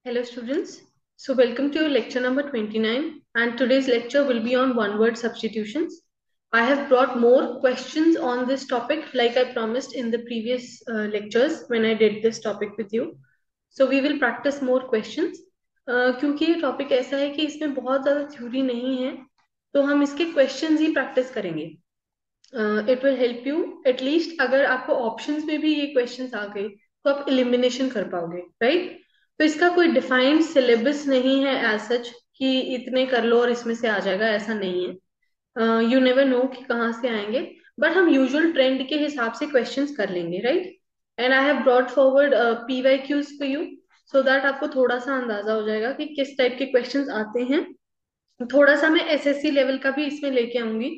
Hello students. So welcome to your lecture number 29 and today's lecture will be on one word substitutions. I have brought more questions on this topic like I promised in the previous lectures when I did this topic with you. So we will practice more questions. क्योंकि ये topic ऐसा है कि इसमें बहुत ज़्यादा theory नहीं है तो हम इसके क्वेश्चंस ही प्रैक्टिस करेंगे. It will help you at least अगर आपको ऑप्शंस में भी ये क्वेश्चंस आ गए तो आप एलिमिनेशन कर पाओगे राइट. तो इसका कोई डिफाइंड सिलेबस नहीं है एज सच कि इतने कर लो और इसमें से आ जाएगा, ऐसा नहीं है. यू नेवर नो कि कहाँ से आएंगे, बट हम यूजुअल ट्रेंड के हिसाब से क्वेश्चंस कर लेंगे right. And I have brought forward PYQs for you so that आपको थोड़ा सा अंदाजा हो जाएगा कि किस टाइप के क्वेश्चंस आते हैं. थोड़ा सा मैं SSC लेवल का भी इसमें लेके आऊंगी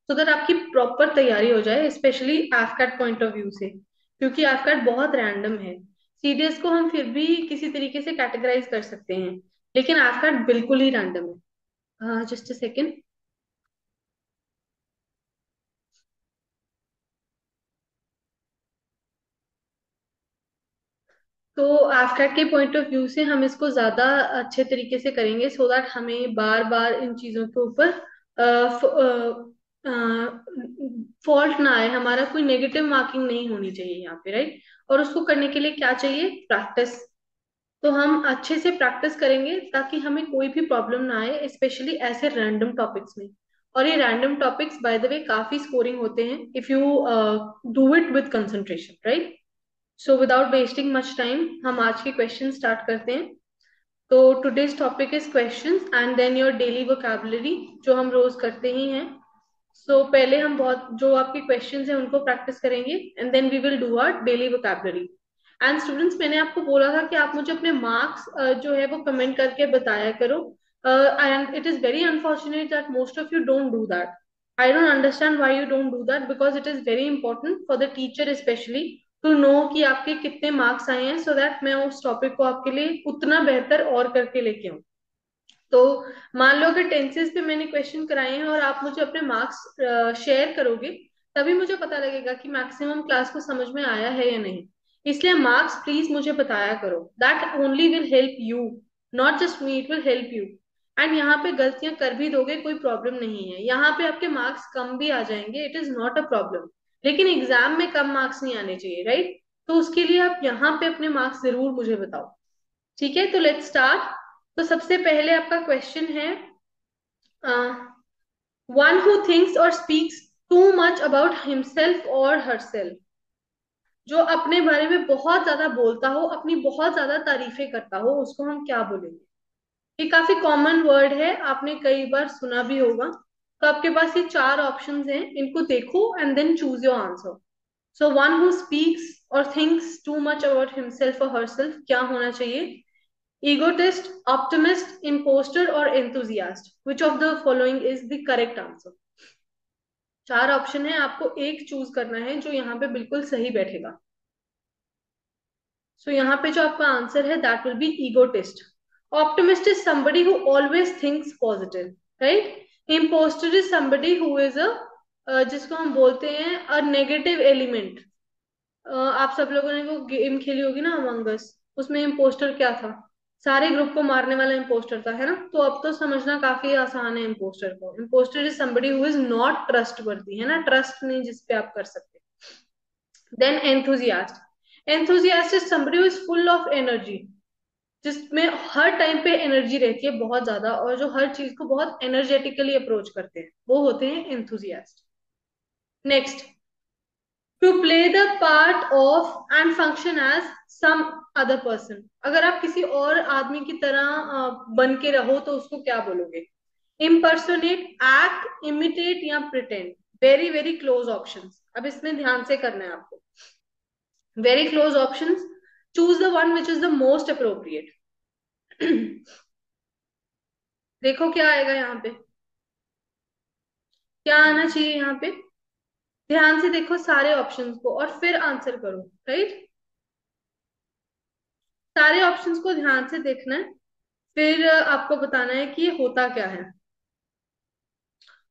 सो दैट आपकी प्रॉपर तैयारी हो जाए, specially AFCAT point of view से, क्योंकि एफकैट बहुत रैंडम है. CDS को हम फिर भी किसी तरीके से कैटेगराइज कर सकते हैं, लेकिन एफकैट बिल्कुल ही रैंडम है. Just a second. तो एफकैट के पॉइंट ऑफ व्यू से हम इसको ज्यादा अच्छे तरीके से करेंगे सो दैट हमें बार बार इन चीजों के ऊपर फॉल्ट ना आए, हमारा कोई नेगेटिव मार्किंग नहीं होनी चाहिए यहाँ पे राइट. और उसको करने के लिए क्या चाहिए? प्रैक्टिस. तो हम अच्छे से प्रैक्टिस करेंगे ताकि हमें कोई भी प्रॉब्लम ना आए, स्पेशली ऐसे रैंडम टॉपिक्स में. और ये random topics by the way काफी स्कोरिंग होते हैं if you do it with concentration right. So without wasting much time हम आज के क्वेश्चन स्टार्ट करते हैं. तो today's topic is questions and then your daily vocabulary जो हम रोज करते ही हैं. सो पहले हम बहुत जो आपके क्वेश्चंस हैं उनको प्रैक्टिस करेंगे and then we will do our daily vocabulary. And students, मैंने आपको बोला था कि आप मुझे अपने मार्क्स जो है वो कमेंट करके बताया करो. And it is very unfortunate that most of you don't do that. I don't understand why you don't do that because it is very important for the teacher specially to know कि आपके कितने marks आए हैं so that मैं उस topic को आपके लिए उतना बेहतर और करके लेके आऊँ. तो मान लो अगर टेंसेस पे मैंने क्वेश्चन कराए हैं और आप मुझे अपने मार्क्स शेयर करोगे तभी मुझे पता लगेगा कि मैक्सिमम क्लास को समझ में आया है या नहीं. इसलिए मार्क्स प्लीज मुझे बताया करो. That only will help you, not just me, it will help you. And यहाँ पे गलतियां कर भी दोगे कोई प्रॉब्लम नहीं है, यहाँ पे आपके मार्क्स कम भी आ जाएंगे, it is not a problem. लेकिन एग्जाम में कम मार्क्स नहीं आने चाहिए राइट. तो उसके लिए आप यहाँ पे अपने मार्क्स जरूर मुझे बताओ. ठीक है, तो लेट्स स्टार्ट. तो सबसे पहले आपका क्वेश्चन है, वन हु थिंक्स और speaks to much about himself और हरसेल्फ. जो अपने बारे में बहुत ज्यादा बोलता हो, अपनी बहुत ज्यादा तारीफें करता हो, उसको हम क्या बोलेंगे? ये काफी कॉमन वर्ड है, आपने कई बार सुना भी होगा. तो आपके पास ये चार ऑप्शंस हैं, इनको देखो and then choose your answer. So one who speaks और thinks too much about himself और हरसेल्फ क्या होना चाहिए? Egotist, optimist, imposter और enthusiast. Which of the following is the correct answer? चार ऑप्शन है, आपको एक चूज करना है जो यहाँ पे बिल्कुल सही बैठेगा. सो यहाँ पे जो आपका आंसर है that will be egotist. Optimist is somebody who always thinks positive, right? Imposter is somebody who is a जिसको हम बोलते हैं अ नेगेटिव एलिमेंट. आप सब लोगों ने वो गेम खेली होगी ना अमंग अस, उसमें इम्पोस्टर क्या था? सारे ग्रुप को मारने वाला इम्पोस्टर था, है ना. तो अब तो समझना काफी आसान है इम्पोस्टर को. Imposter is somebody who is not trustworthy, है ना, ट्रस्ट नहीं जिस पे आप कर सकते. Then enthusiast. Enthusiast is somebody who is full of energy, जिसमें हर टाइम पे एनर्जी रहती है बहुत ज्यादा और जो हर चीज को बहुत एनर्जेटिकली अप्रोच करते हैं, वो होते हैं enthusiast. Next, to play the part of and function as some other person. अगर आप किसी और आदमी की तरह बन के रहो तो उसको क्या बोलोगे? इम्पर्सोनेट, एक्ट, इमिटेट या pretend. Very very close options, अब इसमें ध्यान से करना है आपको. Very close options, choose the one which is the most appropriate. देखो क्या आएगा यहाँ पे, क्या आना चाहिए यहाँ पे. ध्यान से देखो सारे ऑप्शंस को और फिर आंसर करो राइट. सारे ऑप्शंस को ध्यान से देखना है, फिर आपको बताना है कि ये होता क्या है.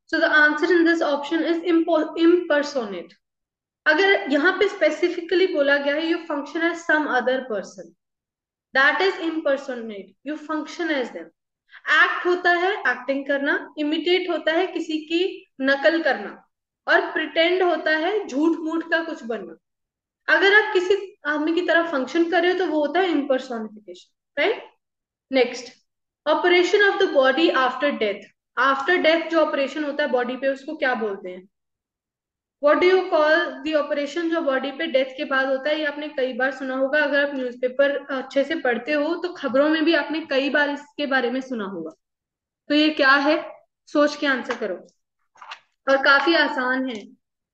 So the answer in this option is impersonate. अगर यहाँ पे स्पेसिफिकली बोला गया है you function as some other person, that is impersonate, you function as them. Act होता है एक्टिंग करना, इमिटेट होता है किसी की नकल करना, और प्रिटेंड होता है झूठ मूठ का कुछ बनना। अगर आप किसी आदमी की तरह फंक्शन कर रहे हो तो वो होता है impersonification, right. Next, operation of the body after death. After death जो ऑपरेशन होता है बॉडी पे उसको क्या बोलते हैं? What do you call the operation जो बॉडी पे डेथ के बाद होता है? ये आपने कई बार सुना होगा, अगर आप न्यूज़पेपर अच्छे से पढ़ते हो तो खबरों में भी आपने कई बार इसके बारे में सुना होगा। तो ये क्या है? सोच के आंसर करो। और काफी आसान है,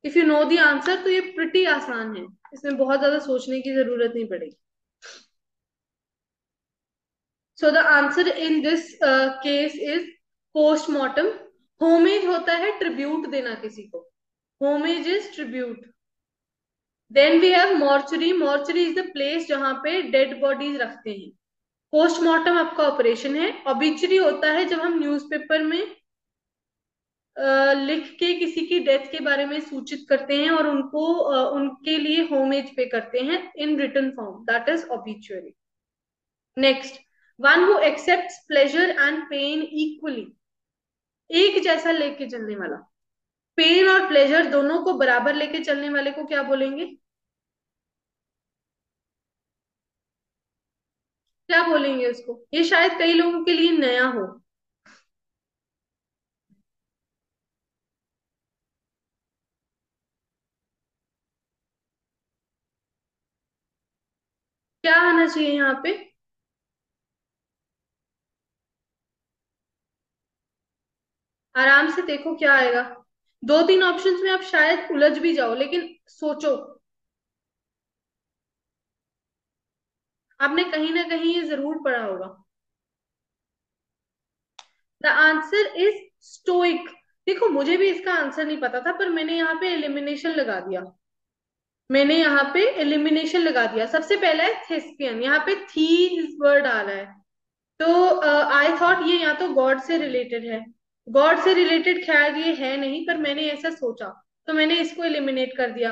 if you know the answer तो ये प्रिटी आसान है, इसमें बहुत ज्यादा सोचने की जरूरत नहीं पड़ेगी। So the answer in this case is postmortem. Homage होता है ट्रिब्यूट देना किसी को, homage is tribute. Then we have mortuary. Mortuary is the place जहां पे डेड बॉडीज रखते हैं। पोस्टमार्टम आपका ऑपरेशन है। ऑबिचरी होता है जब हम न्यूज़पेपर में लिख के किसी की डेथ के बारे में सूचित करते हैं और उनको उनके लिए होमेज पे करते हैं in written form, that is obituary. Next, one who accepts pleasure and pain equally. एक जैसा लेके चलने वाला, पेन और प्लेजर दोनों को बराबर लेके चलने वाले को क्या बोलेंगे? क्या बोलेंगे उसको? ये शायद कई लोगों के लिए नया हो। क्या आना चाहिए यहाँ पे? आराम से देखो क्या आएगा। दो तीन ऑप्शंस में आप शायद उलझ भी जाओ, लेकिन सोचो। आपने कहीं ना कहीं ये जरूर पढ़ा होगा। The answer is stoic. देखो मुझे भी इसका आंसर नहीं पता था, पर मैंने यहाँ पे एलिमिनेशन लगा दिया। मैंने यहाँ पे एलिमिनेशन लगा दिया। सबसे पहला है थेस्पियन, यहाँ पे थी इस वर्ड आ रहा है, तो आई थॉट ये या तो गॉड से रिलेटेड है। गॉड से रिलेटेड खैर ये है नहीं, पर मैंने ऐसा सोचा तो मैंने इसको एलिमिनेट कर दिया।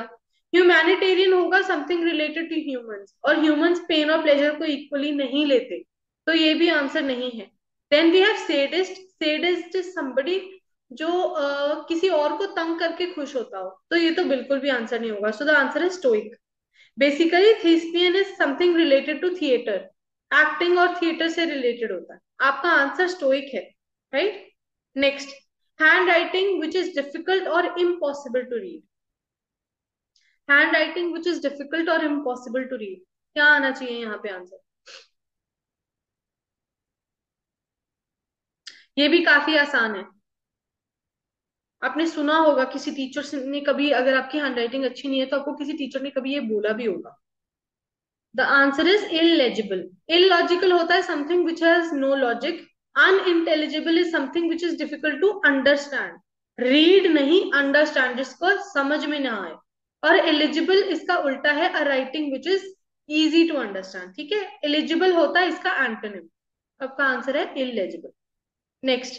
ह्यूमैनिटेरियन होगा समथिंग रिलेटेड टू ह्यूमंस, और ह्यूमंस पेन और प्लेजर को इक्वली नहीं लेते, तो ये भी आंसर नहीं है। Then we have sadist. Sadist is somebody जो किसी और को तंग करके खुश होता हो, तो ये तो बिल्कुल भी आंसर नहीं होगा। So the answer is stoic. Basically thespian is something related to theatre, acting और थिएटर से रिलेटेड होता है। आपका आंसर स्टोइक है, right. Next, hand writing which is difficult और impossible to read. Hand writing which is difficult और impossible to read, क्या आना चाहिए यहाँ पे आंसर? ये भी काफी आसान है। आपने सुना होगा किसी टीचर ने कभी, अगर आपकी हैंडराइटिंग अच्छी नहीं है तो आपको किसी टीचर ने कभी ये बोला भी होगा। The answer is illegible. Illogical होता है something which has no logic. Unintelligible is something which is difficult to understand. Read नहीं, अंडरस्टैंड, जिसको समझ में ना आए। और एलिजिबल इसका उल्टा है, a writing which is easy to understand, ठीक है। एलिजिबल होता है इसका एंटोनिम। आपका आंसर है इललेजिबल। Next,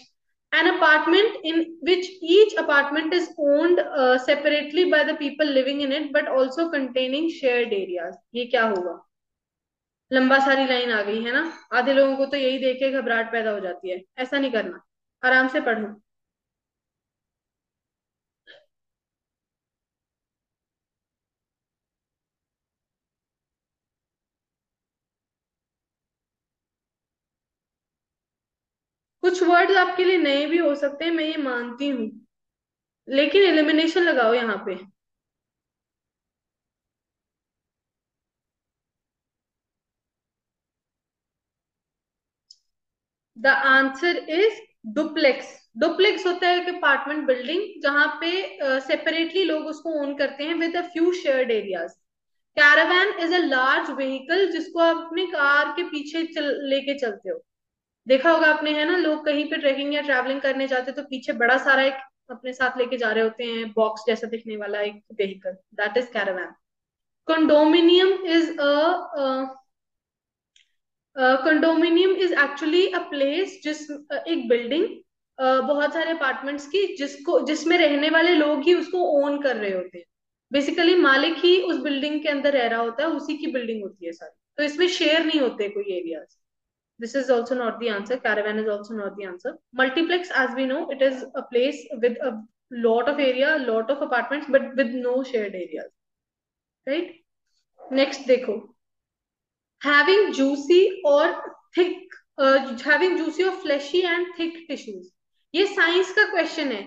an apartment in which each apartment is owned separately by the people living in it but also containing shared areas. ये क्या होगा? लंबा सारी लाइन आ गई है ना। आधे लोगों को तो यही देख के घबराहट पैदा हो जाती है। ऐसा नहीं करना, आराम से पढ़ो। कुछ वर्ड्स आपके लिए नए भी हो सकते हैं, मैं ये मानती हूँ, लेकिन एलिमिनेशन लगाओ यहाँ पे। The answer is duplex. Duplex होता है एक अपार्टमेंट बिल्डिंग जहां पे सेपरेटली लोग उसको ओन करते हैं with a few shared areas. Caravan is a large vehicle जिसको आप अपनी कार के पीछे लेके चलते हो। देखा होगा आपने, है ना, लोग कहीं पे ट्रेकिंग या ट्रैवलिंग करने जाते तो पीछे बड़ा सारा एक अपने साथ लेके जा रहे होते हैं, बॉक्स जैसा दिखने वाला एक vehicle, that is Caravan. Condominium is a condominium is actually a place जिस एक बिल्डिंग बहुत सारे अपार्टमेंट्स की जिसको जिसमें रहने वाले लोग ही उसको ओन कर रहे होते हैं। बेसिकली मालिक ही उस बिल्डिंग के अंदर रह रहा होता है, उसी की बिल्डिंग होती है सारी। तो इसमें शेयर नहीं होते कोई areas. This is also not the answer. Caravan is also not the answer. Multiplex, as we know, it is a place with a lot of area, lot of apartments, but with no shared areas. Right? Next, देखो. Having juicy or thick, having juicy or fleshy and thick tissues. ये science का question है.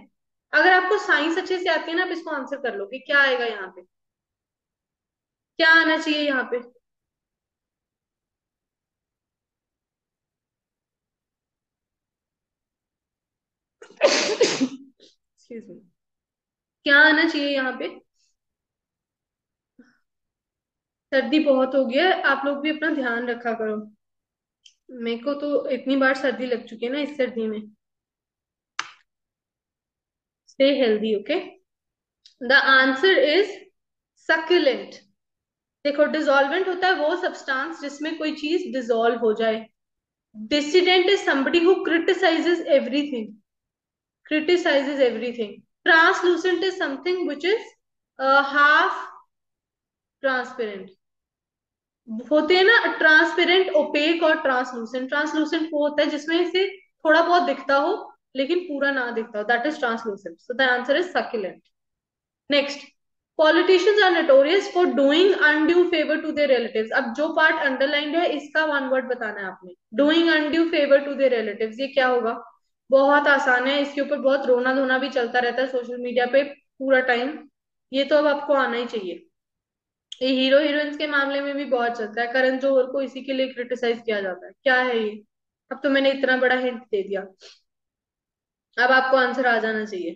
अगर आपको science अच्छे से आती है ना, आप इसको आंसर कर लो कि क्या आएगा यहाँ पे. क्या आना चाहिए यहाँ पे. Excuse me. क्या आना चाहिए यहाँ पे. सर्दी बहुत हो गया है, आप लोग भी अपना ध्यान रखा करो. मेरे को तो इतनी बार सर्दी लग चुकी है ना इस सर्दी में. Stay healthy. Okay. The answer is succulent. देखो, डिसॉल्वेंट होता है वो सब्सटेंस जिसमें कोई चीज डिसॉल्व हो जाए. Dissident is somebody who criticizes everything. Criticizes everything. Translucent is something which is half transparent. होते हैं ना ट्रांसपेरेंट, ओपेक और ट्रांसलूसेंट. ट्रांसलूसेंट वो होता है जिसमें से थोड़ा बहुत दिखता हो लेकिन पूरा ना दिखता हो. That is translucent. So the answer is succulent. Next. Politicians are notorious for doing undue favour to their relatives. अब जो पार्ट अंडरलाइंड है इसका वन वर्ड बताना है आपने. Doing undue favour to their relatives, ये क्या होगा. बहुत आसान है. इसके ऊपर बहुत रोना धोना भी चलता रहता है सोशल मीडिया पे पूरा टाइम. ये तो अब आपको आना ही चाहिए. ये हीरो हीरोइंस के मामले में भी बहुत चलता है. करण जौहर को इसी के लिए क्रिटिसाइज किया जाता है. क्या है ये. अब तो मैंने इतना बड़ा हिंट दे दिया. अब आपको आंसर आ जाना चाहिए.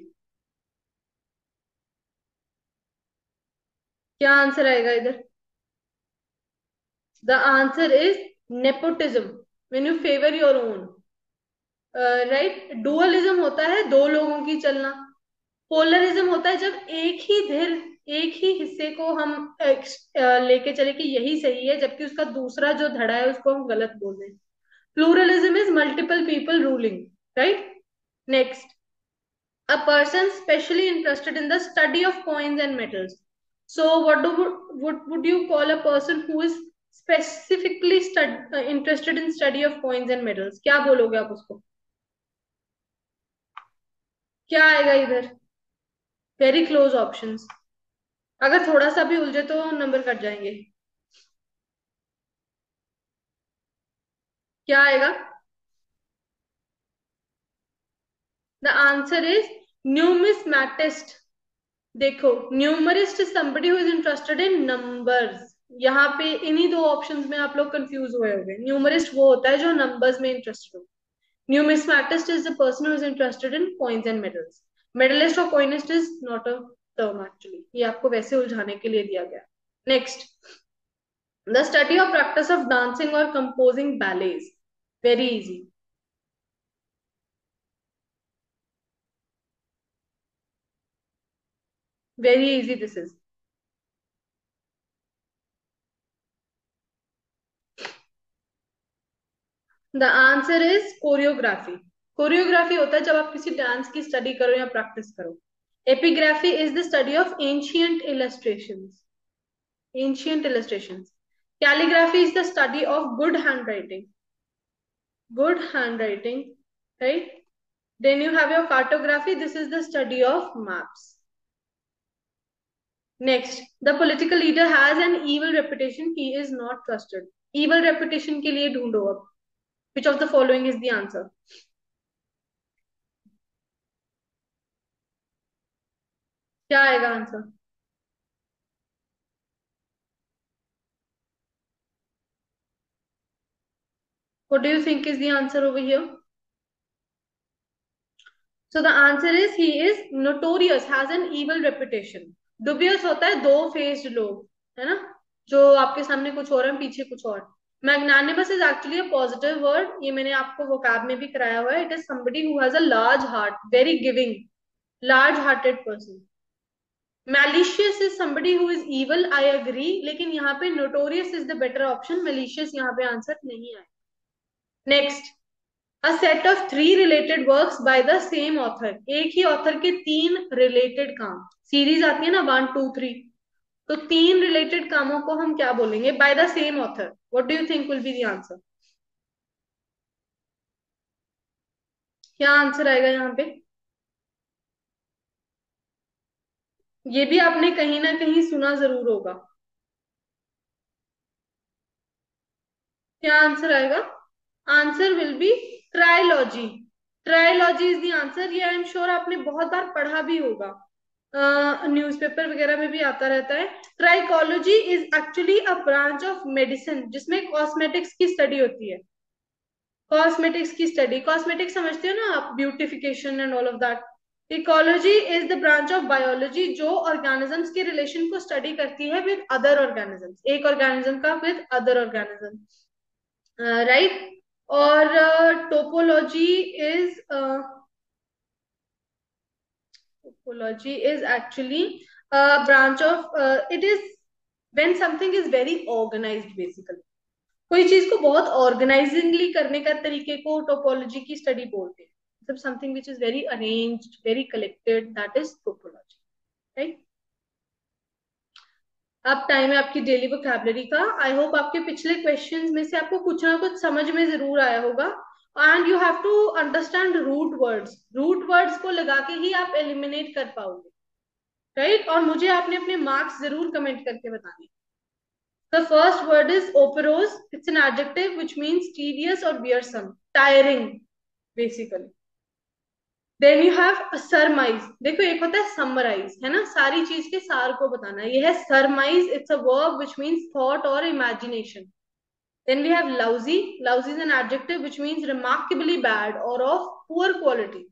क्या आंसर आएगा इधर. The answer is nepotism. When you favour your own. Right. Dualism होता है दो लोगों की चलना. पोलरिज्म होता है जब एक ही हिस्से को हम लेके चले कि यही सही है, जबकि उसका दूसरा जो धड़ा है उसको हम गलत बोल रहे हैं. Pluralism is multiple people ruling. Right. Next. A person specially interested in the study of coins and metals. So would you call a person who is specifically interested in study of coins and metals. क्या बोलोगे आप उसको. क्या आएगा इधर. Very close options. अगर थोड़ा सा भी उलझे तो नंबर कट जाएंगे. क्या आएगा. The answer is numismatist. देखो, numismatist is somebody who is interested in numbers. यहाँ पे इन्हीं दो ऑप्शंस में आप लोग कंफ्यूज हुए होंगे. न्यूमरिस्ट वो होता है जो नंबर्स में इंटरेस्टेड हो. Numismatist is the person who is interested in coins and medals. Medalist or coinist is not a term actually. ये आपको वैसे उलझाने के लिए दिया गया. Next. The study or practice of dancing or composing ballets. Very easy. Very easy this is. The answer is choreography. Choreography होता है जब आप किसी डांस की स्टडी करो या प्रैक्टिस करो. Epigraphy is the study of ancient illustrations. Ancient illustrations. Calligraphy is the study of good handwriting. Good handwriting, right? Then you have your cartography. This is the study of maps. Next, the political leader has an evil reputation. He is not trusted. Evil reputation के लिए ढूंढो अब. Which of the following is the answer? क्या आएगा answer. What do you think is the answer over here? So the answer is he is notorious, has an evil reputation. Dubious होता है दो faced लोग, है ना, जो आपके सामने कुछ और है पीछे कुछ और. Magnanimous is actually a positive word. ये मैंने आपको vocab में भी कराया हुआ है. It is somebody who has a large heart, very giving, large-hearted person. Malicious is somebody who is evil. I agree. लेकिन यहाँ पे notorious is the better option. Malicious यहाँ पे आंसर नहीं आया. Next. A set of 3 related works by the same author. एक ही author के 3 related काम. सीरीज आती है ना 1 2 3. तो 3 रिलेटेड कामों को हम क्या बोलेंगे by the same author? What do you think will be the answer? क्या आंसर आएगा यहाँ पे? ये भी आपने कहीं ना कहीं सुना जरूर होगा। क्या आंसर आएगा? Answer will be trilogy. Trilogy is the answer. ये आई एम श्योर आपने बहुत बार पढ़ा भी होगा, न्यूज़पेपर वगैरह में भी आता रहता है। Trichology is actually a branch of medicine जिसमें कॉस्मेटिक्स की स्टडी होती है। कॉस्मेटिक्स की स्टडी, कॉस्मेटिक्स समझते हो ना आप, beautification and all of that. Ecology is the branch of biology जो ऑर्गेनिजम्स के रिलेशन को स्टडी करती है विद अदर ऑर्गेनिजम्स, एक ऑर्गेनिज्म का विद अदर ऑर्गेनिज्म, राइट। और topology is topology is actually branch of it is when something is very organized basically. कोई चीज को बहुत ऑर्गेनाइजिंगली करने का तरीके को टोपोलॉजी की स्टडी बोलते हैं। मतलब something which is very arranged, very collected, that is topology, right. अब टाइम है आपकी डेली वोकैबुलरी का। आई होप आपके पिछले क्वेश्चंस में से आपको कुछ ना कुछ समझ में जरूर आया होगा। And you have to understand root words. Root words को लगा के ही आप एलिमिनेट कर पाओगे, राइट। और मुझे आपने अपने मार्क्स जरूर कमेंट करके बताने। The first word is operose. It's an adjective which means tedious or wearisome, tiring, basically. Then you have surmise. देखो एक होता है summarize, है ना, सारी चीज के सार को बताना। ये है surmise. It's a verb which means thought or imagination. Then we have lousy. Lousy is an adjective which means remarkably bad or of poor quality.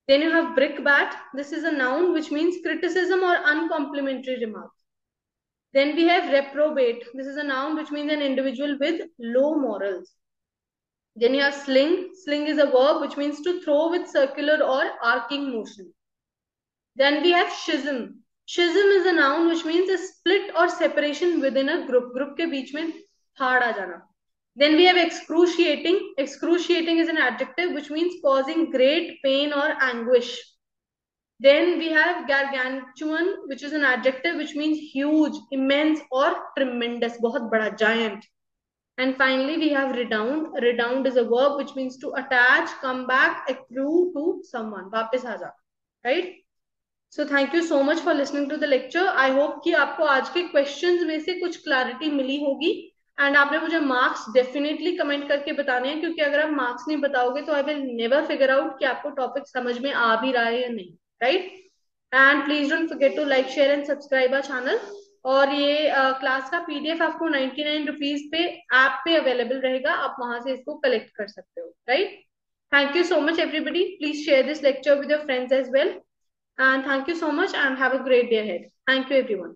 Then you have brickbat. This is a noun which means criticism or uncomplimentary remark. Then we have reprobate. This is a noun which means an individual with low morals. Then you have sling. Sling is a verb which means to throw with circular or arcing motion. Then we have schism. Schism is a noun which means a split or separation within a group. Group के बीच में फाड़ आ जाना. Then we have excruciating. Excruciating is an adjective which means causing great pain or anguish. Then we have gargantuan, which is an adjective which means huge, immense, or tremendous. बहुत बड़ा, giant. And finally, we have redound. Redound is a verb which means to attach, come back, accrue to someone. वापस आ जा, right? So thank you so much for listening to the lecture. I hope कि आपको आज के questions में से कुछ clarity मिली होगी। एंड आपने मुझे मार्क्स डेफिनेटली कमेंट करके बताने हैं, क्योंकि अगर आप मार्क्स नहीं बताओगे तो I will never figure out कि आपको टॉपिक समझ में आ भी रहा है या नहीं, right. And please don't forget to like, share and subscribe our channel. और ये क्लास का पीडीएफ आपको 99 रुपीज पे ऐप पे अवेलेबल रहेगा, आप वहां से इसको कलेक्ट कर सकते हो, right. Thank you so much everybody. Please share this lecture with your friends as well. And thank you so much and have a great day ahead. Thank you everyone.